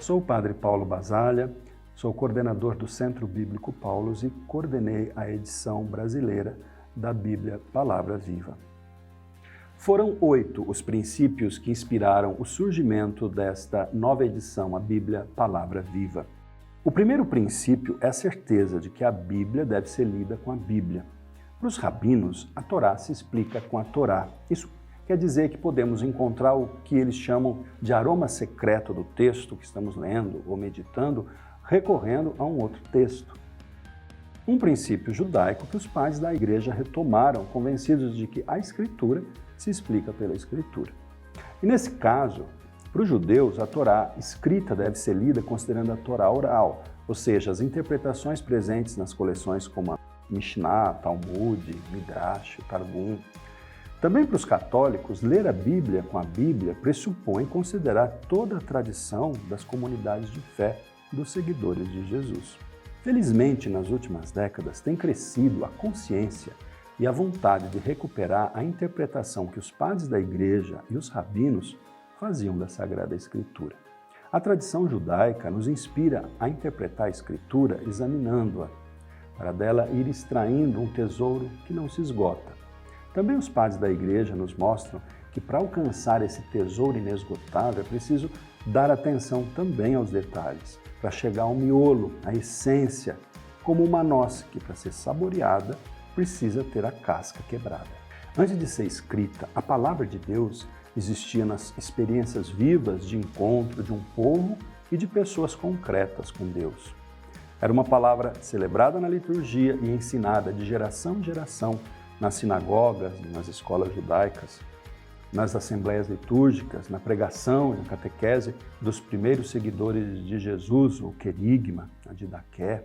sou o Padre Paulo Basalha, sou coordenador do Centro Bíblico Paulus e coordenei a edição brasileira da Bíblia Palavra Viva. Foram 8 os princípios que inspiraram o surgimento desta nova edição, a Bíblia Palavra Viva. O primeiro princípio é a certeza de que a Bíblia deve ser lida com a Bíblia. Para os rabinos, a Torá se explica com a Torá. Isso quer dizer que podemos encontrar o que eles chamam de aroma secreto do texto que estamos lendo ou meditando, recorrendo a um outro texto. Um princípio judaico que os pais da igreja retomaram, convencidos de que a Escritura se explica pela Escritura. E nesse caso, para os judeus, a Torá escrita deve ser lida considerando a Torá oral, ou seja, as interpretações presentes nas coleções como a Mishnah, Talmud, Midrash, Targum. Também para os católicos, ler a Bíblia com a Bíblia pressupõe considerar toda a tradição das comunidades de fé dos seguidores de Jesus. Felizmente, nas últimas décadas, tem crescido a consciência e a vontade de recuperar a interpretação que os padres da igreja e os rabinos faziam da Sagrada Escritura. A tradição judaica nos inspira a interpretar a Escritura examinando-a, para dela ir extraindo um tesouro que não se esgota. Também os padres da igreja nos mostram que para alcançar esse tesouro inesgotável é preciso dar atenção também aos detalhes, para chegar ao miolo, à essência, como uma noz que, para ser saboreada, precisa ter a casca quebrada. Antes de ser escrita, a palavra de Deus existia nas experiências vivas de encontro de um povo e de pessoas concretas com Deus. Era uma palavra celebrada na liturgia e ensinada de geração em geração nas sinagogas, nas escolas judaicas, nas assembleias litúrgicas, na pregação e na catequese dos primeiros seguidores de Jesus, o querigma, a didaqué.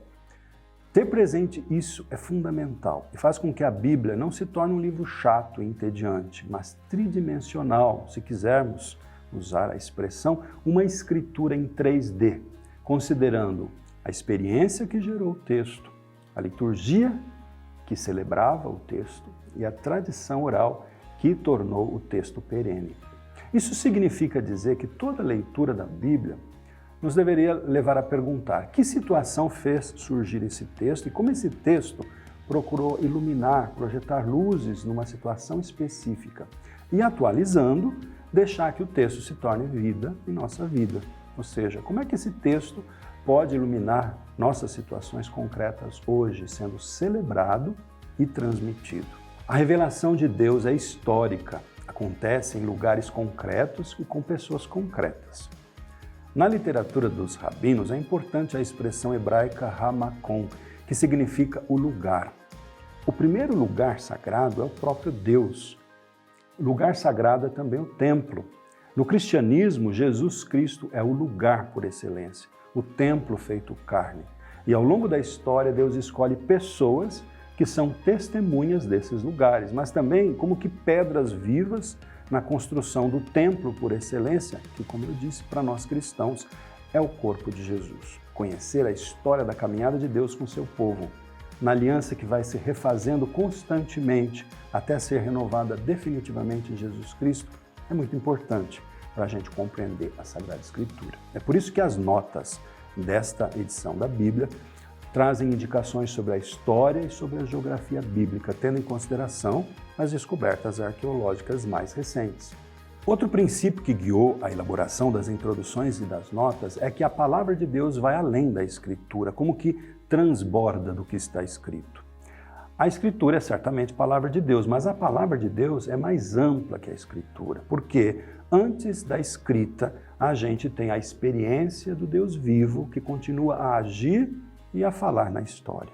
Ter presente isso é fundamental e faz com que a Bíblia não se torne um livro chato e entediante, mas tridimensional, se quisermos usar a expressão, uma escritura em 3D, considerando a experiência que gerou o texto, a liturgia que celebrava o texto e a tradição oral que tornou o texto perene. Isso significa dizer que toda leitura da Bíblia nos deveria levar a perguntar que situação fez surgir esse texto e como esse texto procurou iluminar, projetar luzes numa situação específica e, atualizando, deixar que o texto se torne vida em nossa vida. Ou seja, como é que esse texto pode iluminar nossas situações concretas hoje, sendo celebrado e transmitido. A revelação de Deus é histórica, acontece em lugares concretos e com pessoas concretas. Na literatura dos rabinos é importante a expressão hebraica Hamakom, que significa o lugar. O primeiro lugar sagrado é o próprio Deus. O lugar sagrado é também o templo. No cristianismo, Jesus Cristo é o lugar por excelência, o templo feito carne. E ao longo da história, Deus escolhe pessoas que são testemunhas desses lugares, mas também como que pedras vivas na construção do templo por excelência, que, como eu disse, para nós cristãos, é o corpo de Jesus. Conhecer a história da caminhada de Deus com seu povo, na aliança que vai se refazendo constantemente até ser renovada definitivamente em Jesus Cristo, é muito importante para a gente compreender a Sagrada Escritura. É por isso que as notas desta edição da Bíblia trazem indicações sobre a história e sobre a geografia bíblica, tendo em consideração as descobertas arqueológicas mais recentes. Outro princípio que guiou a elaboração das introduções e das notas é que a palavra de Deus vai além da Escritura, como que transborda do que está escrito. A Escritura é certamente palavra de Deus, mas a palavra de Deus é mais ampla que a Escritura, porque antes da escrita a gente tem a experiência do Deus vivo que continua a agir e a falar na história.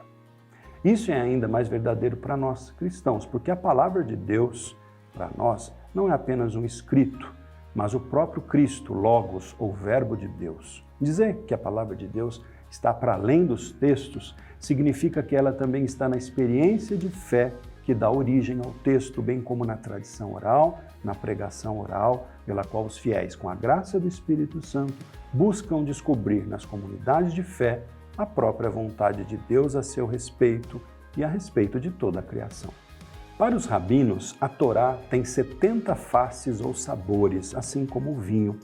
Isso é ainda mais verdadeiro para nós cristãos, porque a palavra de Deus, para nós, não é apenas um escrito, mas o próprio Cristo, Logos, ou Verbo de Deus. Dizer que a palavra de Deus está para além dos textos significa que ela também está na experiência de fé que dá origem ao texto, bem como na tradição oral, na pregação oral, pela qual os fiéis, com a graça do Espírito Santo, buscam descobrir nas comunidades de fé a própria vontade de Deus a seu respeito e a respeito de toda a criação. Para os rabinos, a Torá tem 70 faces ou sabores, assim como o vinho.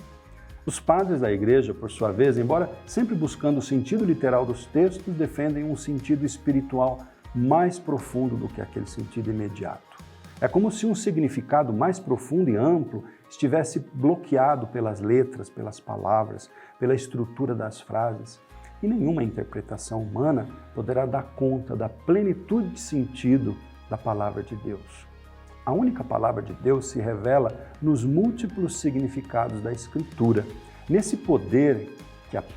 Os padres da Igreja, por sua vez, embora sempre buscando o sentido literal dos textos, defendem um sentido espiritual mais profundo do que aquele sentido imediato. É como se um significado mais profundo e amplo estivesse bloqueado pelas letras, pelas palavras, pela estrutura das frases, e nenhuma interpretação humana poderá dar conta da plenitude de sentido da palavra de Deus. A única palavra de Deus se revela nos múltiplos significados da Escritura, nesse poder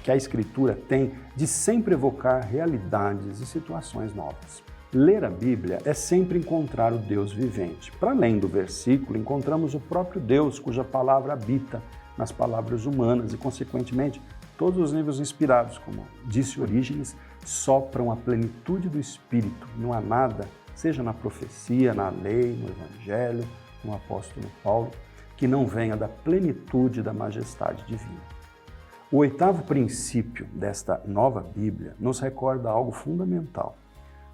que a Escritura tem de sempre evocar realidades e situações novas. Ler a Bíblia é sempre encontrar o Deus vivente. Para além do versículo, encontramos o próprio Deus, cuja palavra habita nas palavras humanas e, consequentemente, todos os livros inspirados, como disse Orígenes, sopram a plenitude do Espírito. Não há nada, seja na profecia, na lei, no Evangelho, no apóstolo Paulo, que não venha da plenitude da majestade divina. O oitavo princípio desta nova Bíblia nos recorda algo fundamental.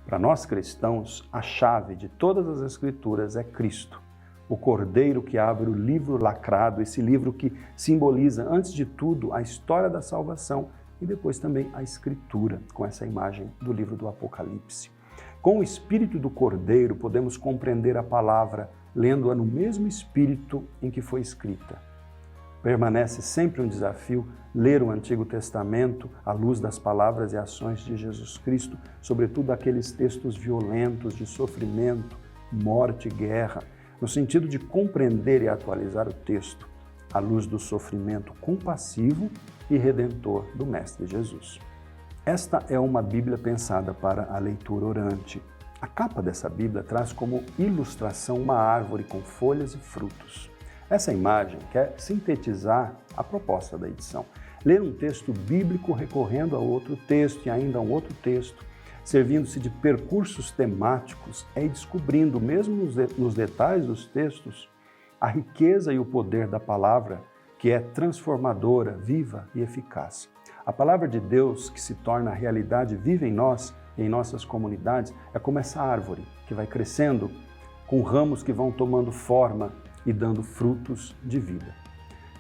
Para nós cristãos, a chave de todas as Escrituras é Cristo, o Cordeiro que abre o livro lacrado, esse livro que simboliza, antes de tudo, a história da salvação e depois também a Escritura, com essa imagem do livro do Apocalipse. Com o Espírito do Cordeiro, podemos compreender a palavra, lendo-a no mesmo Espírito em que foi escrita. Permanece sempre um desafio ler o Antigo Testamento à luz das palavras e ações de Jesus Cristo, sobretudo aqueles textos violentos de sofrimento, morte e guerra, no sentido de compreender e atualizar o texto à luz do sofrimento compassivo e redentor do Mestre Jesus. Esta é uma Bíblia pensada para a leitura orante. A capa dessa Bíblia traz como ilustração uma árvore com folhas e frutos. Essa imagem quer sintetizar a proposta da edição. Ler um texto bíblico recorrendo a outro texto e ainda a um outro texto, servindo-se de percursos temáticos, é ir descobrindo, mesmo nos detalhes dos textos, a riqueza e o poder da palavra, que é transformadora, viva e eficaz. A palavra de Deus, que se torna realidade viva em nós e em nossas comunidades, é como essa árvore que vai crescendo com ramos que vão tomando forma e dando frutos de vida.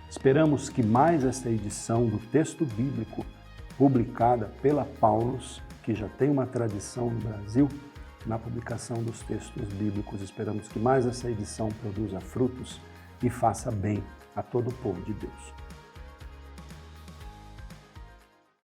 Esperamos que mais esta edição do texto bíblico, publicada pela Paulus, que já tem uma tradição no Brasil, na publicação dos textos bíblicos, esperamos que mais essa edição produza frutos e faça bem a todo o povo de Deus.